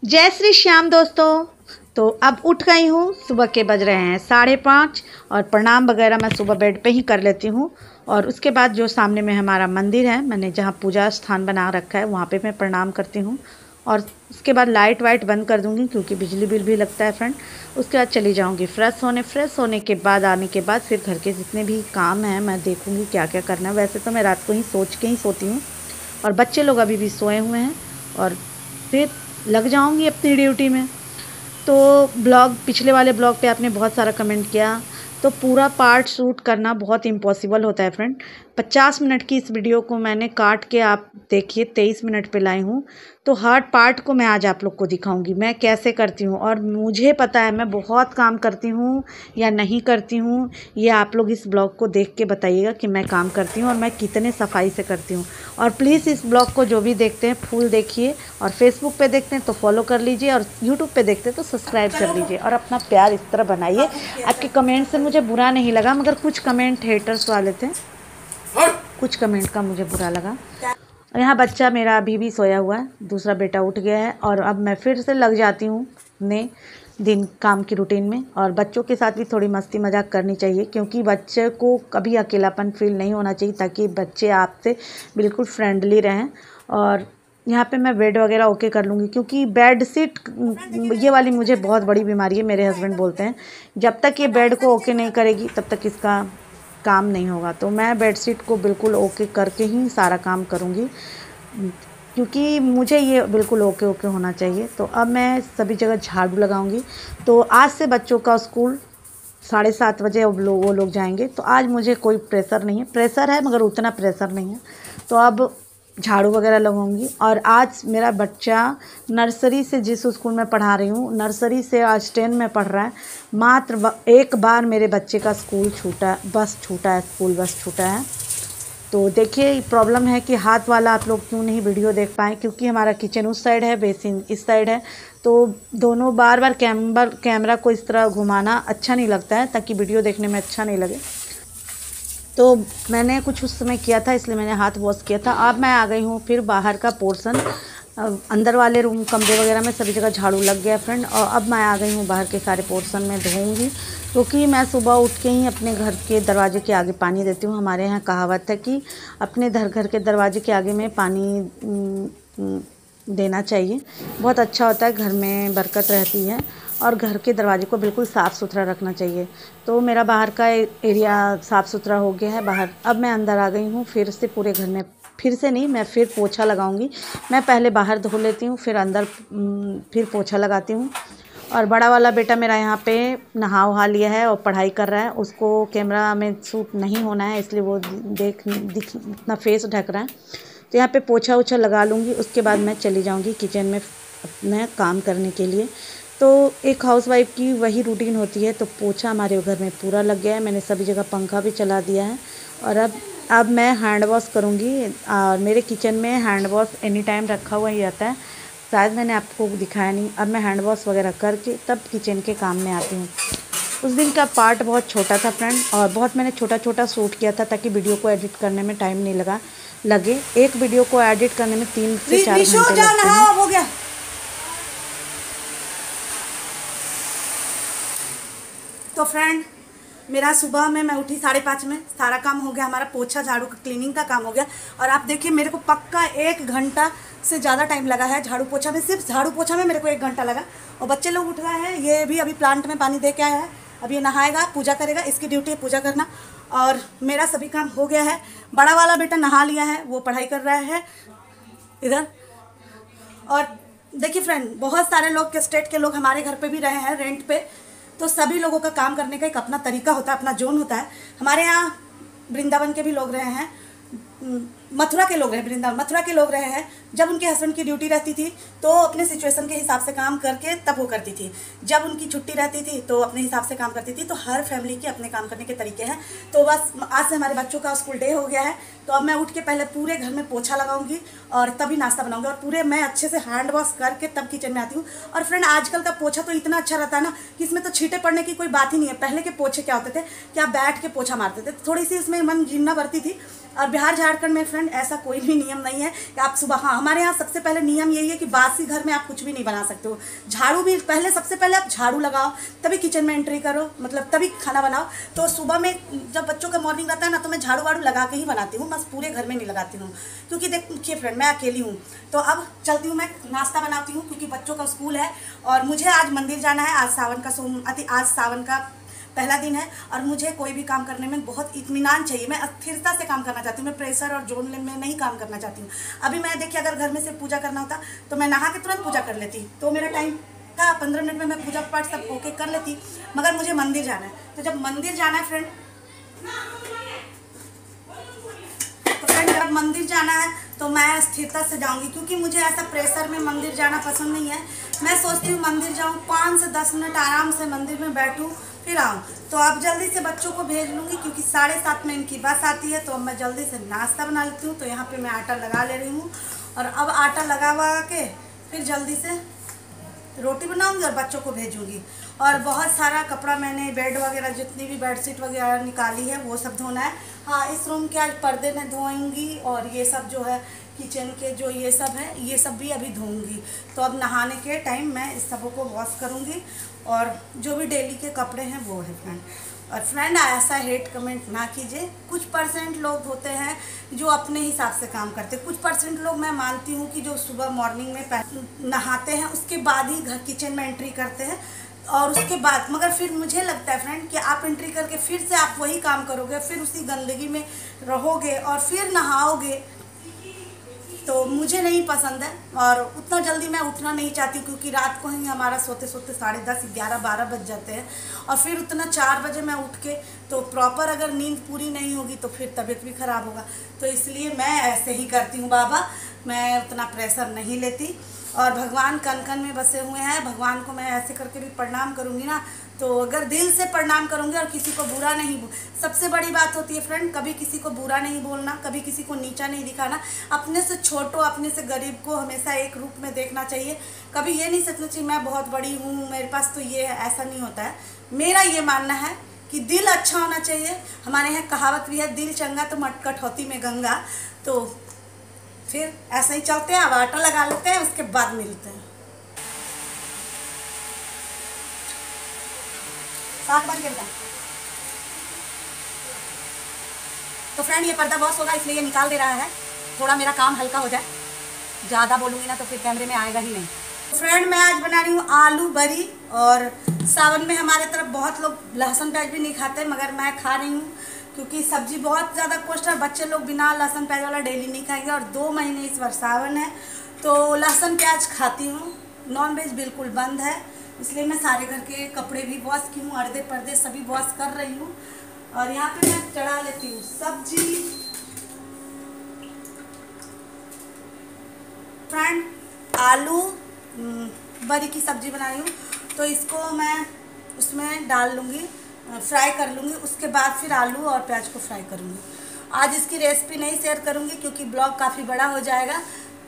जय श्री श्याम दोस्तों। तो अब उठ गई हूँ, सुबह के बज रहे हैं 5:30 और प्रणाम वगैरह मैं सुबह बेड पे ही कर लेती हूँ। और उसके बाद जो सामने में हमारा मंदिर है, मैंने जहाँ पूजा स्थान बना रखा है वहाँ पे मैं प्रणाम करती हूँ। और उसके बाद लाइट वाइट बंद कर दूँगी क्योंकि बिजली बिल भी लगता है फ्रेंड। उसके बाद चली जाऊँगी फ्रेश होने के बाद आने के बाद फिर घर के जितने भी काम हैं मैं देखूँगी क्या क्या करना है। वैसे तो मैं रात को ही सोच के ही सोती हूँ और बच्चे लोग अभी भी सोए हुए हैं और फिर लग जाऊंगी अपनी ड्यूटी में। तो पिछले वाले ब्लॉग पे आपने बहुत सारा कमेंट किया, तो पूरा पार्ट शूट करना बहुत इम्पॉसिबल होता है फ्रेंड। 50 मिनट की इस वीडियो को मैंने काट के आप देखिए 23 मिनट पे लाई हूँ। तो हर पार्ट को मैं आज आप लोग को दिखाऊंगी मैं कैसे करती हूँ। और मुझे पता है मैं बहुत काम करती हूँ या नहीं करती हूँ, ये आप लोग इस ब्लॉग को देख के बताइएगा कि मैं काम करती हूँ और मैं कितने सफाई से करती हूँ। और प्लीज़ इस ब्लॉग को जो भी देखते हैं फुल देखिए, और फेसबुक पे देखते हैं तो फॉलो कर लीजिए, और यूट्यूब पे देखते हैं तो सब्सक्राइब कर लीजिए और अपना प्यार इस तरह बनाइए। आपके कमेंट से मुझे बुरा नहीं लगा, मगर कुछ कमेंट हेटर्स वाले थे, कुछ कमेंट का मुझे बुरा लगा। और यहाँ बच्चा मेरा अभी भी सोया हुआ है, दूसरा बेटा उठ गया है और अब मैं फिर से लग जाती हूँ अपने दिन काम की रूटीन में। और बच्चों के साथ भी थोड़ी मस्ती मजाक करनी चाहिए क्योंकि बच्चे को कभी अकेलापन फील नहीं होना चाहिए, ताकि बच्चे आपसे बिल्कुल फ्रेंडली रहें। और यहाँ पे मैं बेड वगैरह ओके कर लूँगी क्योंकि बेड शीट ये वाली मुझे बहुत बड़ी बीमारी है। मेरे हस्बैंड बोलते हैं जब तक ये बेड को ओके नहीं करेगी तब तक इसका काम नहीं होगा। तो मैं बेडशीट को बिल्कुल ओके करके ही सारा काम करूँगी क्योंकि मुझे ये बिल्कुल ओके होना चाहिए। तो अब मैं सभी जगह झाड़ू लगाऊंगी। तो आज से बच्चों का स्कूल 7:30 बजे वो लोग जाएंगे, तो आज मुझे कोई प्रेशर नहीं है, प्रेशर है मगर उतना प्रेशर नहीं है। तो अब झाड़ू वगैरह लगाऊंगी। और आज मेरा बच्चा नर्सरी से, जिस स्कूल में पढ़ा रही हूँ, नर्सरी से आज 10 में पढ़ रहा है। मात्र एक बार मेरे बच्चे का स्कूल छूटा, बस छूटा है, स्कूल बस छूटा है। तो देखिए प्रॉब्लम है कि हाथ वाला आप लोग क्यों नहीं वीडियो देख पाएँ, क्योंकि हमारा किचन उस साइड है, बेसिन इस साइड है। तो दोनों बार बार कैमरा को इस तरह घुमाना अच्छा नहीं लगता है, ताकि वीडियो देखने में अच्छा नहीं लगे। तो मैंने कुछ उस समय किया था, इसलिए मैंने हाथ वॉश किया था। अब मैं आ गई हूँ फिर बाहर का पोर्शन, अंदर वाले रूम कमरे वगैरह में सभी जगह झाड़ू लग गया फ्रेंड। और अब मैं आ गई हूँ बाहर के सारे पोर्शन में धोऊंगी, क्योंकि मैं सुबह उठ के ही अपने घर के दरवाजे के आगे पानी देती हूँ। हमारे यहाँ कहावत है कि अपने घर के दरवाजे के आगे में पानी देना चाहिए, बहुत अच्छा होता है, घर में बरकत रहती है। और घर के दरवाजे को बिल्कुल साफ़ सुथरा रखना चाहिए। तो मेरा बाहर का एरिया साफ़ सुथरा हो गया है बाहर। अब मैं अंदर आ गई हूँ फिर से पूरे घर में, फिर से नहीं, मैं फिर पोछा लगाऊंगी। मैं पहले बाहर धो लेती हूँ, फिर अंदर फिर पोछा लगाती हूँ। और बड़ा वाला बेटा मेरा यहाँ पे नहा वहा लिया है और पढ़ाई कर रहा है, उसको कैमरा में शूट नहीं होना है इसलिए वो अपना फेस ढक रहा है। तो यहाँ पे पोछा वोछा लगा लूँगी, उसके बाद मैं चली जाऊँगी किचन में अपने काम करने के लिए। तो एक हाउसवाइफ की वही रूटीन होती है। तो पोछा हमारे घर में पूरा लग गया है, मैंने सभी जगह पंखा भी चला दिया है। और अब मैं हैंड वॉश करूँगी। और मेरे किचन में हैंड वॉश एनी टाइम रखा हुआ ही रहता है, शायद मैंने आपको दिखाया नहीं। अब मैं हैंड वॉश वगैरह करके तब किचन के काम में आती हूँ। उस दिन का पार्ट बहुत छोटा था फ्रेंड, और बहुत मैंने छोटा छोटा शूट किया था ताकि वीडियो को एडिट करने में टाइम नहीं लगे। एक वीडियो को एडिट करने में 3 से 4 घंटे लगते हैं। हो गया। तो फ्रेंड मेरा सुबह में मैं उठी 5:30 में, सारा काम हो गया, हमारा पोछा झाड़ू क्लीनिंग का काम हो गया। और आप देखिए मेरे को पक्का 1 घंटा से ज़्यादा टाइम लगा है झाड़ू पोछा में, सिर्फ झाड़ू पोछा में मेरे को 1 घंटा लगा। और बच्चे लोग उठ गए हैं, ये भी अभी प्लांट में पानी दे के आया है, अब ये नहाएगा, पूजा करेगा, इसकी ड्यूटी है पूजा करना। और मेरा सभी काम हो गया है। बड़ा वाला बेटा नहा लिया है, वो पढ़ाई कर रहा है इधर। और देखिए फ्रेंड, बहुत सारे लोग के स्टेट के लोग हमारे घर पे भी रहे हैं रेंट पे, तो सभी लोगों का काम करने का एक अपना तरीका होता है, अपना जोन होता है। हमारे यहाँ वृंदावन के भी लोग रहे हैं, मथुरा के लोग रहे, वृंदावन मथुरा के लोग रहे हैं। जब उनके हस्बैंड की ड्यूटी रहती थी तो अपने सिचुएशन के हिसाब से काम करके तब वो करती थी, जब उनकी छुट्टी रहती थी तो अपने हिसाब से काम करती थी। तो हर फैमिली के अपने काम करने के तरीके हैं। तो बस आज से हमारे बच्चों का स्कूल डे हो गया है, तो अब मैं उठ के पहले पूरे घर में पोछा लगाऊंगी और तभी नाश्ता बनाऊंगी, और पूरे मैं अच्छे से हैंड वॉश करके तब किचन में आती हूँ। और फ्रेंड आजकल का पोछा तो इतना अच्छा रहता है ना कि इसमें तो छींटे पड़ने की कोई बात ही नहीं है। पहले के पोछे क्या होते थे कि आप बैठ के पोछा मारते थे, थोड़ी सी इसमें मन घिनना बढ़ती थी, और बिहार झारखंड में फ्रेंड ऐसा कोई भी नियम नहीं है कि आप सुबह, हाँ हमारे यहाँ सबसे पहले नियम यही है कि बासी घर में आप कुछ भी नहीं बना सकते हो। झाड़ू भी पहले, सबसे पहले आप झाड़ू लगाओ तभी किचन में एंट्री करो, मतलब तभी खाना बनाओ। तो सुबह में जब बच्चों का मॉर्निंग रहता है ना, तो मैं झाड़ू वाड़ू लगा के ही बनाती हूँ, बस पूरे घर में नहीं लगाती हूँ, क्योंकि देखिए फ्रेंड मैं अकेली हूँ। तो अब चलती हूँ, मैं नाश्ता बनाती हूँ क्योंकि बच्चों का स्कूल है और मुझे आज मंदिर जाना है। आज सावन का पहला दिन है और मुझे कोई भी काम करने में बहुत इत्मीनान चाहिए। मैं स्थिरता से काम करना चाहती हूँ, मैं प्रेशर और जोन में नहीं काम करना चाहती हूँ। अभी मैं देखिए, अगर घर में से पूजा करना होता तो मैं नहा के तुरंत पूजा कर लेती, तो मेरा टाइम था 15 मिनट में मैं पूजा पाठ सब ओके कर लेती। मगर मुझे मंदिर जाना है, तो जब मंदिर जाना है फ्रेंड, जब मंदिर जाना है तो मैं स्थिरता से जाऊंगी, क्योंकि मुझे ऐसा प्रेशर में मंदिर जाना पसंद नहीं है। मैं सोचती हूँ मंदिर जाऊँ, 5 से 10 मिनट आराम से मंदिर में बैठूँ फिर आऊँ। तो अब जल्दी से बच्चों को भेज लूँगी क्योंकि 7:30 में इनकी बस आती है। तो अब मैं जल्दी से नाश्ता बना लेती हूँ। तो यहाँ पे मैं आटा लगा ले रही हूँ और अब आटा लगा के फिर जल्दी से रोटी बनाऊंगी और बच्चों को भेजूंगी। और बहुत सारा कपड़ा मैंने बेड वगैरह, जितनी भी बेडशीट वगैरह निकाली है वो सब धोना है। हाँ, इस रूम के आज पर्दे मैं धोऊंगी और ये सब जो है किचन के जो ये सब है ये सब भी अभी धोऊंगी। तो अब नहाने के टाइम मैं इस सबों को वॉश करूँगी और जो भी डेली के कपड़े हैं वो है फ्रेंड। और फ्रेंड ऐसा हेट कमेंट ना कीजिए, कुछ परसेंट लोग होते हैं जो अपने हिसाब से काम करते हैं। कुछ परसेंट लोग मैं मानती हूँ कि जो सुबह मॉर्निंग में नहाते हैं उसके बाद ही घर किचन में एंट्री करते हैं और उसके बाद, मगर फिर मुझे लगता है फ्रेंड कि आप एंट्री करके फिर से आप वही काम करोगे, फिर उसी गंदगी में रहोगे और फिर नहाओगे, तो मुझे नहीं पसंद है। और उतना जल्दी मैं उठना नहीं चाहती क्योंकि रात को ही हमारा सोते सोते 10:30, 11, 12 बज जाते हैं और फिर उतना 4 बजे मैं उठ के, तो प्रॉपर अगर नींद पूरी नहीं होगी तो फिर तबीयत भी ख़राब होगा। तो इसलिए मैं ऐसे ही करती हूँ बाबा, मैं उतना प्रेशर नहीं लेती। और भगवान कन कन में बसे हुए हैं, भगवान को मैं ऐसे करके भी प्रणाम करूँगी ना, तो अगर दिल से प्रणाम करूँगी और किसी को बुरा नहीं सबसे बड़ी बात होती है फ्रेंड, कभी किसी को बुरा नहीं बोलना, कभी किसी को नीचा नहीं दिखाना। अपने से छोटो, अपने से गरीब को हमेशा एक रूप में देखना चाहिए। कभी ये नहीं सोचना चाहिए मैं बहुत बड़ी हूँ, मेरे पास तो ये है, ऐसा नहीं होता है। मेरा ये मानना है कि दिल अच्छा होना चाहिए। हमारे यहाँ कहावत भी है, दिल चंगा तो मट कटौती में गंगा। तो फिर ऐसे ही चलते हैं, अब आटा लगा लेते हैं, उसके बाद मिलते हैं। 7 बज गया। तो फ्रेंड ये पर्दा वॉश होगा इसलिए ये निकाल दे रहा है, थोड़ा मेरा काम हल्का हो जाए। ज़्यादा बोलूँगी ना तो फिर कैमरे में आएगा ही नहीं। तो फ्रेंड मैं आज बना रही हूँ आलू बरी, और सावन में हमारे तरफ बहुत लोग लहसुन प्याज भी नहीं खाते, मगर मैं खा रही हूँ क्योंकि सब्जी बहुत ज़्यादा कॉस्ट है। बच्चे लोग बिना लहसुन प्याज वाला डेली नहीं खाएंगे और 2 महीने इस बार सावन है तो लहसुन प्याज खाती हूँ। नॉन वेज बिल्कुल बंद है, इसलिए मैं सारे घर के कपड़े भी वॉश की हूँ, अर्धे पर्दे सभी वॉश कर रही हूँ। और यहाँ पे मैं चढ़ा लेती हूँ सब्जी। फ्रेंड आलू बरी की सब्जी बना रही हूँ, तो इसको मैं उसमें डाल लूँगी, फ्राई कर लूँगी, उसके बाद फिर आलू और प्याज को फ्राई करूँगी। आज इसकी रेसिपी नहीं शेयर करूँगी क्योंकि ब्लॉग काफ़ी बड़ा हो जाएगा,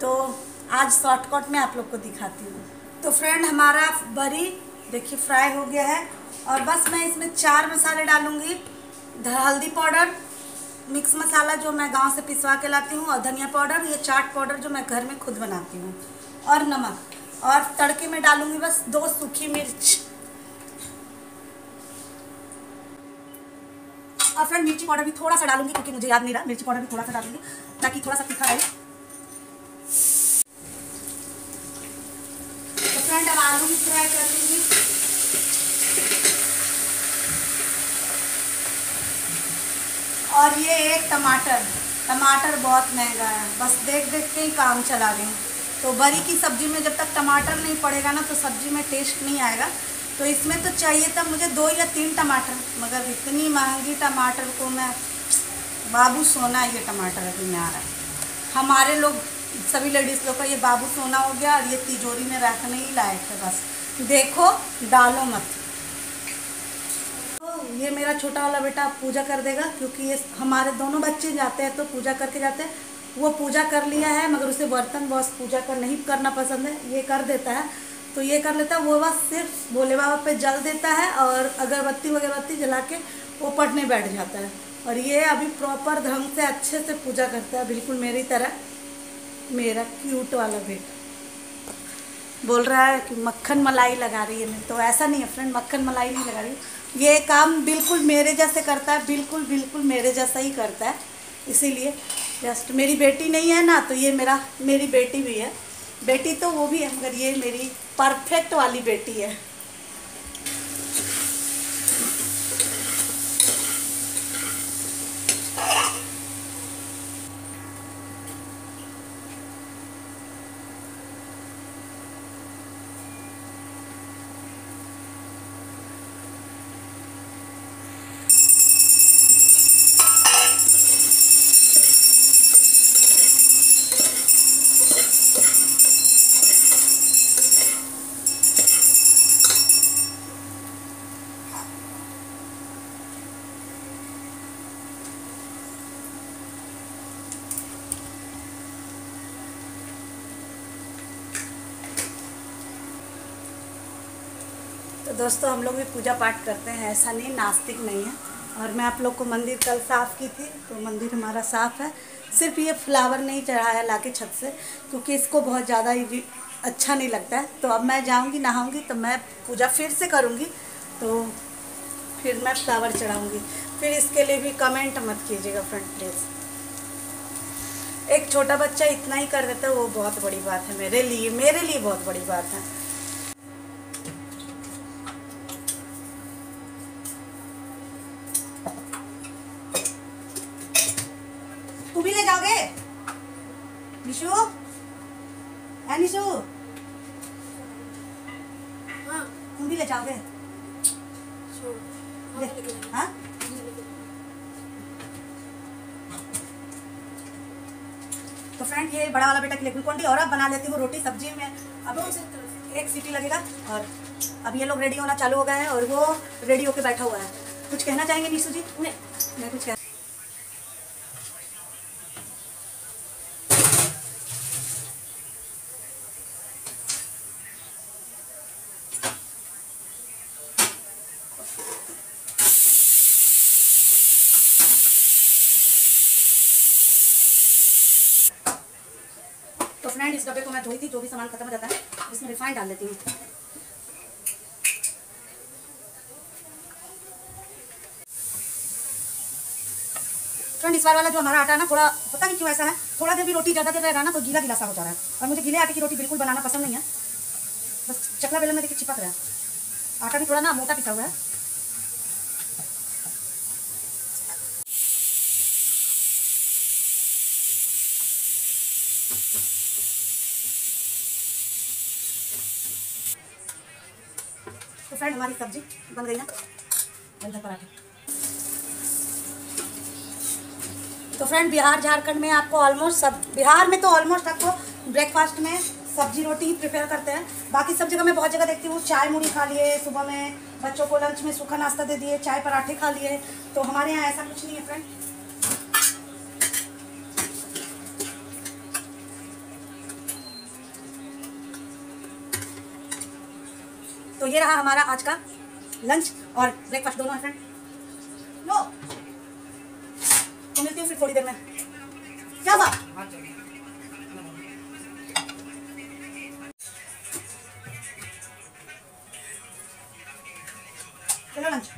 तो आज शॉर्टकट में आप लोग को दिखाती हूँ। तो फ्रेंड हमारा बरी देखिए फ्राई हो गया है और बस मैं इसमें 4 मसाले डालूँगी। हल्दी पाउडर, मिक्स मसाला जो मैं गांव से पिसवा के लाती हूँ, और धनिया पाउडर, ये चाट पाउडर जो मैं घर में खुद बनाती हूँ, और नमक। और तड़के में डालूँगी बस 2 सूखी मिर्च। और फ्रेंड मिर्ची पाउडर भी थोड़ा सा डालूंगी क्योंकि मुझे याद नहीं रहा, मिर्ची पाउडर भी थोड़ा सा डालूंगी ताकि थोड़ा सा तीखा रहे। तो फ्रेंड अब आलू भी फ्राई कर लूंगी। और ये एक टमाटर बहुत महंगा है, बस देख देख के ही काम चला रही हूँ। तो बरी की सब्जी में जब तक टमाटर नहीं पड़ेगा ना तो सब्जी में टेस्ट नहीं आएगा। तो इसमें तो चाहिए था मुझे 2 या 3 टमाटर, मगर इतनी महंगी टमाटर को मैं, बाबू सोना ये टमाटर अभी में आ रहा है। हमारे लोग सभी लेडीज़ लोग का ये बाबू सोना हो गया और ये तिजोरी में रखने ही लायक है, बस देखो डालो मत। तो ये मेरा छोटा वाला बेटा पूजा कर देगा क्योंकि ये हमारे दोनों बच्चे जाते हैं तो पूजा करके जाते हैं। वो पूजा कर लिया है मगर उसे बर्तन बॉस पूजा कर नहीं करना पसंद है, ये कर देता है तो ये कर लेता है। वो बस सिर्फ भोले बाबा पे जल देता है और अगरबत्ती वगरबत्ती जला के वो पढ़ने बैठ जाता है। और ये अभी प्रॉपर ढंग से अच्छे से पूजा करता है, बिल्कुल मेरी तरह। मेरा क्यूट वाला बेटा बोल रहा है कि मक्खन मलाई लगा रही है मैं, तो ऐसा नहीं है फ्रेंड, मक्खन मलाई नहीं लगा रही हूँ। ये काम बिल्कुल मेरे जैसे करता है, बिल्कुल बिल्कुल मेरे जैसा ही करता है। इसीलिए जस्ट मेरी बेटी नहीं है ना, तो ये मेरी बेटी भी है। बेटी तो वो भी है, मगर ये मेरी परफेक्ट वाली बेटी है। तो दोस्तों हम लोग भी पूजा पाठ करते हैं, ऐसा नहीं, नास्तिक नहीं है। और मैं आप लोग को मंदिर कल साफ़ की थी, तो मंदिर हमारा साफ़ है। सिर्फ ये फ्लावर नहीं चढ़ाया लाके छत से, क्योंकि इसको बहुत ज़्यादा अच्छा नहीं लगता है। तो अब मैं जाऊंगी, नहाऊंगी, तो मैं पूजा फिर से करूंगी, तो फिर मैं फ्लावर चढ़ाऊंगी। फिर इसके लिए भी कमेंट मत कीजिएगा फ्रेंड प्लीज़। एक छोटा बच्चा इतना ही कर देता है, वो बहुत बड़ी बात है मेरे लिए बहुत बड़ी बात है। तू भी ले जाओगे निशु? है निशु? हाँ तुम भी ले जाओगे? हाँ तो फ्रेंड ये बड़ा वाला बेटा के लिए ग्लूकोन डी, और अब बना लेती हूँ रोटी सब्जी में। अब एक सीटी लगेगा और अब ये लोग रेडी होना चालू हो गए हैं, और वो रेडी होके बैठा हुआ है। कुछ कहना चाहेंगे निशु जी? नहीं, मैं कुछ कह तो फ्रेंड इस डब्बे को मैं धोई थी, जो भी सामान खत्म हो जाता है इसमें रिफाइंड डाल देती हूँ। फ्रेंड इस बार वाला जो हमारा आटा है ना, थोड़ा पता नहीं क्यों ऐसा है, थोड़ा देर भी रोटी ज़्यादा देर रहेगा ना तो गीला गीला सा हो जा रहा है। और मुझे गीले आटे की रोटी बिल्कुल बनाना पसंद नहीं है। बस चकला बेलन में देखिए चिपक रहा है। आटा भी थोड़ा ना मोटा पिसा हुआ है। तो फ्रेंड हमारी सब्जी बन गई ना, पराठे। तो फ्रेंड बिहार झारखंड में आपको ऑलमोस्ट बिहार में तो ऑलमोस्ट आपको ब्रेकफास्ट में सब्जी रोटी ही प्रिपेयर करते हैं। बाकी सब जगह मैं बहुत जगह देखती हूँ चाय मुड़ी खा लिए, सुबह में बच्चों को लंच में सूखा नाश्ता दे दिए, चाय पराठे खा लिए। तो हमारे यहाँ ऐसा कुछ नहीं है फ्रेंड। तो ये रहा हमारा आज का लंच और ब्रेकफास्ट दोनों है फ्रेंड। लो तो मिलती हूँ फिर थोड़ी देर में। क्या बात? चलो लंच।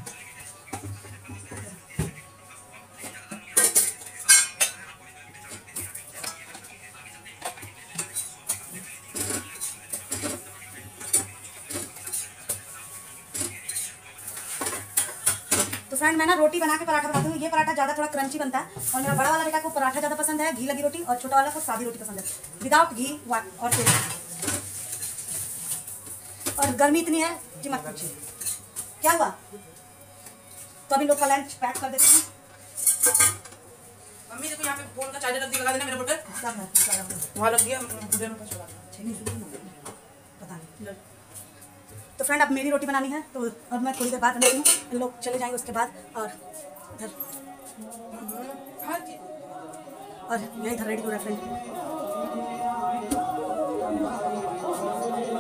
तो फ्रेंड मैं ना रोटी बना के पराठा बनाती हूँ। ये पराठा ज़्यादा थोड़ा क्रंची बनता है, और मेरा बड़ा वाला बेटा को पराठा ज़्यादा पसंद है, घी लगी रोटी, और छोटा वाला को सादी रोटी पसंद है, विदाउट घी और तेल। और गर्मी इतनी है कि मत पूछिए। क्या हुआ? तो अभी लोग का लंच पैक कर देते हैं। मम्मी देखो यहाँ पे फोन का चार्जर लगा देना मेरे बोतल वहाँ लग गया, पता नहीं। तो फ्रेंड अब मेरी रोटी बनानी है, तो अब मैं थोड़ी देर बाद बनाती हूँ, इन लोग चले जाएंगे उसके बाद। और इधर ये इधर रेडी हो रहा है फ्रेंड।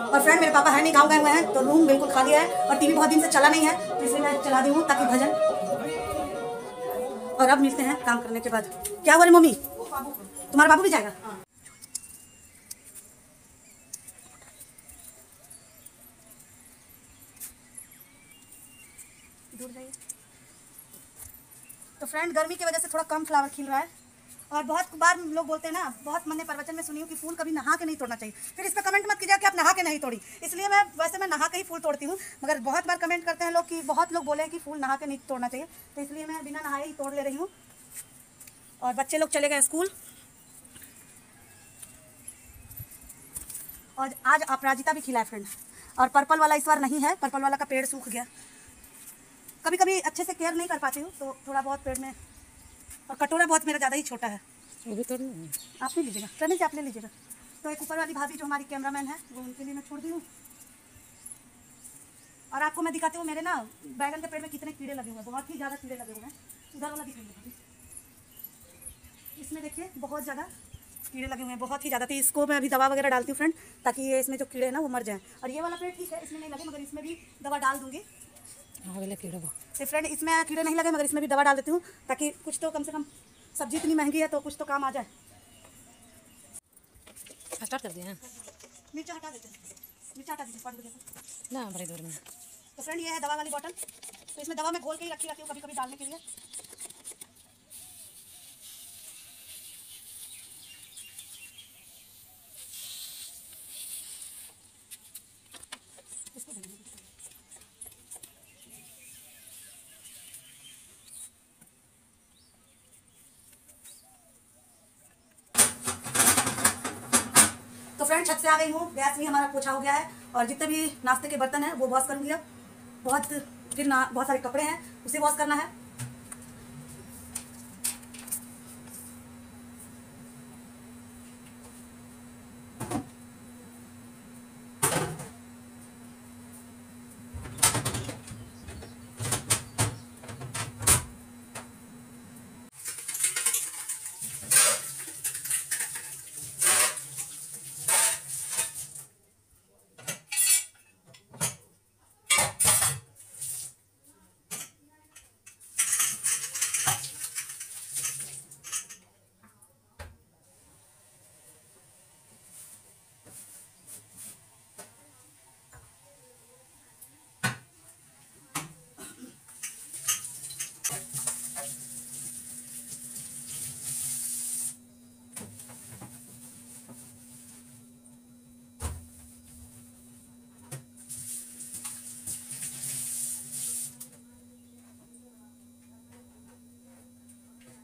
और फ्रेंड मेरे पापा है नहीं, गाँव गए हुए हैं, तो रूम बिल्कुल खाली है, और टीवी बहुत दिन से चला नहीं है, तो इसलिए मैं चला दी हूँ ताकि भजन। और अब मिलते हैं काम करने के बाद। क्या हुआ रे मम्मी, तुम्हारा बाबू भी जाएगा? दूर जाइए। तो फ्रेंड, गर्मी की वजह से थोड़ा कम फ्लावर खिल रहा है। और बहुत बार लोग बोलते हैं ना, बहुत मैंने प्रवचन में सुनी हूँ कि फूल कभी नहा के नहीं तोड़ना चाहिए। फिर इस पर कमेंट मत कीजिए कि आप नहा के नहीं तोड़ी। इसलिए मैं नहा के ही फूल तोड़ती हूँ, मगर बहुत बार कमेंट करते हैं लोग कि बहुत लोग बोले कि फूल नहा के नहीं तोड़ना चाहिए, तो इसलिए मैं बिना नहाए ही तोड़ ले रही हूँ। और बच्चे लोग चले गए स्कूल। और आज अपराजिता भी खिला है फ्रेंड। और पर्पल वाला इस बार नहीं है, पर्पल वाला का पेड़ सूख गया। कभी कभी अच्छे से केयर नहीं कर पाती हूँ तो थोड़ा बहुत पेड़ में। और कटोरा बहुत मेरा ज़्यादा ही छोटा है, वो भी तो आप नहीं लीजिएगा, प्रणीत आप ले लीजिएगा। तो एक ऊपर वाली भाभी जो हमारी कैमरामैन है, वो उनके लिए मैं छोड़ दी हूँ। और आपको मैं दिखाती हूँ मेरे ना बैगन के पेड़ में कितने कीड़े लगे हुए हैं, बहुत ही ज़्यादा कीड़े लगे हुए हैं। उधर वाला दिखाइए, इसमें देखिए बहुत ज़्यादा कीड़े लगे हुए हैं, बहुत ही ज़्यादा। तो इसको मैं अभी दवा वगैरह डालती हूँ फ्रेंड, ताकि ये इसमें जो कीड़े हैं ना वो मर जाएँ। और ये वाला पेड़ ठीक है, इसमें नहीं लगे, मगर इसमें भी दवा डाल दूँगी। तो फ्रेंड, इसमें कीड़े नहीं लगे मगर इसमें भी दवा डाल देती हूँ, ताकि कुछ तो कम से कम, सब्जी इतनी महंगी है तो कुछ तो काम आ जाए। स्टार्ट कर दिए हैं। मिर्चा हटा देते हैं, मिर्चा हटा दीजिए ना बड़े दूर में। तो फ्रेंड, ये है दवा वाली बॉटल। तो इसमें दवा मैं घोल के ही रखी हूँ कभी कभी डालने के लिए। तो फ्रेंड, छत से आ गई हूँ, गैस भी हमारा पोछा हो गया है। और जितने भी नाश्ते के बर्तन हैं वो वॉश करूँगी अब। बहुत सारे कपड़े हैं, उसे वॉश करना है।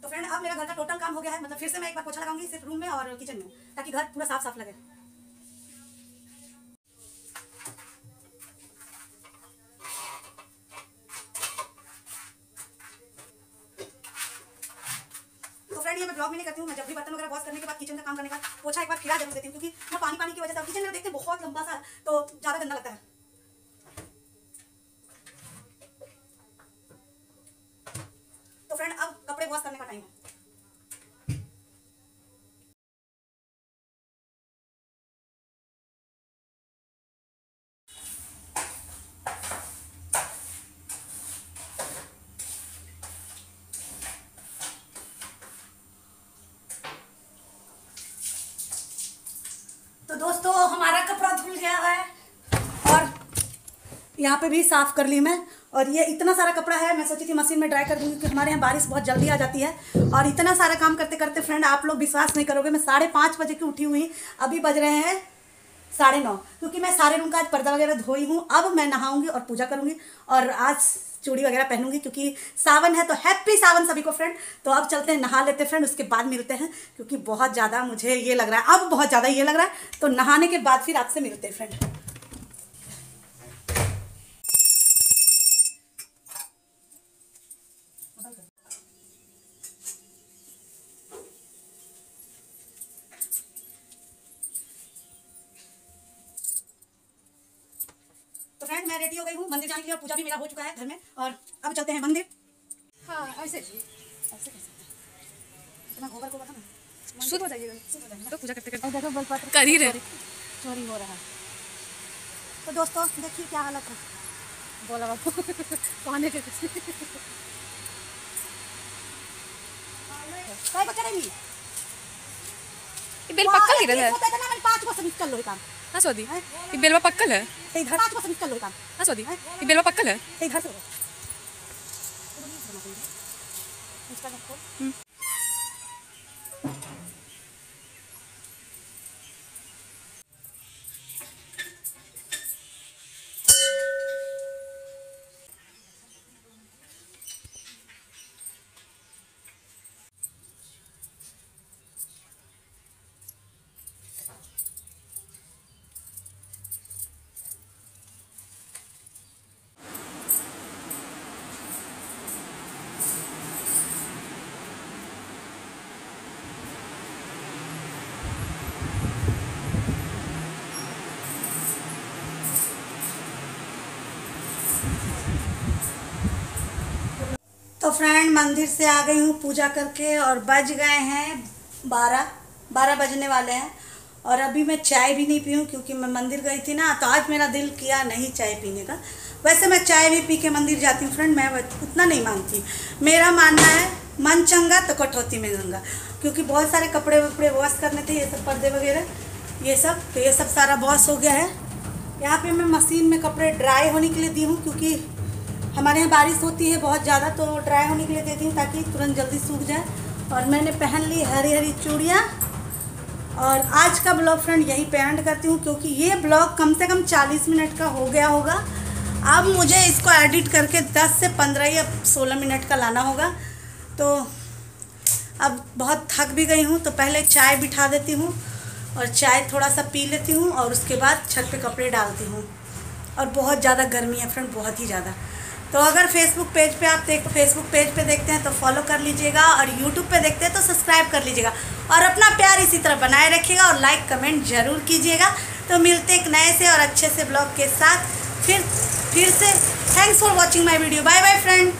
तो फ्रेंड, अब मेरा घर का टोटल काम हो गया है। मतलब फिर से मैं एक बार पोछा लगाऊंगी सिर्फ रूम में और किचन में, ताकि घर पूरा साफ साफ लगे। तो फ्रेंड, ये मैं ब्लॉग में नहीं करती हूँ। मैं जब भी बर्तन वगैरह वॉश करने के बाद किचन का काम करने का पोछा एक बार खिला जरूर देती हूँ, क्योंकि मैं पानी की वजह से किचन में देखते हैं बहुत लंबा सा, तो ज़्यादा गंदा लगता है। तो फ्रेंड, अब कपड़े वॉश करने का टाइम है। तो दोस्तों, हमारा कपड़ा धुल गया है और यहाँ पे भी साफ़ कर ली मैं। और ये इतना सारा कपड़ा है, मैं सोची थी मशीन में ड्राई कर दूँगी, क्योंकि हमारे यहाँ बारिश बहुत जल्दी आ जाती है। और इतना सारा काम करते करते फ्रेंड, आप लोग विश्वास नहीं करोगे, मैं 5:30 बजे की उठी हुई, अभी बज रहे हैं 9:30, क्योंकि मैं सारे रूम का आज पर्दा वगैरह धोई हूँ। अब मैं नहाऊंगी और पूजा करूँगी और आज चूड़ी वगैरह पहनूंगी, क्योंकि सावन है। तो हैप्पी सावन सभी को फ्रेंड। तो अब चलते हैं, नहा लेते हैं फ्रेंड, उसके बाद मिलते हैं, क्योंकि बहुत ज़्यादा मुझे ये लग रहा है, अब बहुत ज़्यादा ये लग रहा है। तो नहाने के बाद फिर आपसे मिलते हैं फ्रेंड। तो फ्रेंड, मैं रेडी हो गई हूँ मंदिर जाने के लिए, और पूजा भी मेरा हो चुका है घर में। और अब चलते हैं मंदिर। हाँ ऐसे ऐसे इतना गोबर को बता ना, शुद्ध हो जाइएगा। तो पूजा करते करते और देखो बेलपत्र कर ही रहे। चोरी हो रहा है। तो दोस्तों देखिए क्या हालत है। बोला बापू पाने के कुछ काय बच्चा नहीं ये बेल पक्कल गिरल है। होता है ना, मैंने 5 बजे निकल लो काम हाँ स्वादी, ये बेलवा पक्कल है। इधर 5 बजे निकल लो काम हाँ स्वादी, ये बेलवा पक्कल है। इधर से तो फ्रेंड मंदिर से आ गई हूँ पूजा करके और बज गए हैं 12 बजने वाले हैं। और अभी मैं चाय भी नहीं पी हूँ क्योंकि मैं मंदिर गई थी ना, तो आज मेरा दिल किया नहीं चाय पीने का। वैसे मैं चाय भी पी के मंदिर जाती हूँ फ्रेंड, मैं उतना नहीं मानती। मेरा मानना है मन चंगा तो कटौती में गंगा, क्योंकि बहुत सारे कपड़े वपड़े वॉश करने थे, ये सब पर्दे वगैरह ये सब, तो ये सब सारा वॉश हो गया है। यहाँ पे मैं मशीन में कपड़े ड्राई होने के लिए दी हूँ, क्योंकि हमारे यहाँ बारिश होती है बहुत ज़्यादा, तो ड्राई होने के लिए देती हूँ ताकि तुरंत जल्दी सूख जाए। और मैंने पहन ली हरी हरी चूड़ियाँ। और आज का ब्लॉग फ्रेंड यही पे एंड करती हूँ, क्योंकि ये ब्लॉग कम से कम 40 मिनट का हो गया होगा। अब मुझे इसको एडिट करके 10 से 15 या 16 मिनट का लाना होगा। तो अब बहुत थक भी गई हूँ, तो पहले चाय बिठा देती हूँ और चाय थोड़ा सा पी लेती हूँ और उसके बाद छत पे कपड़े डालती हूँ। और बहुत ज़्यादा गर्मी है फ्रेंड, बहुत ही ज़्यादा। तो अगर फेसबुक पेज पे देखते हैं तो फॉलो कर लीजिएगा, और यूट्यूब पे देखते हैं तो सब्सक्राइब कर लीजिएगा। और अपना प्यार इसी तरह बनाए रखिएगा और लाइक कमेंट ज़रूर कीजिएगा। तो मिलते एक नए से और अच्छे से ब्लॉग के साथ फिर से। Thanks for watching my video. Bye bye friend.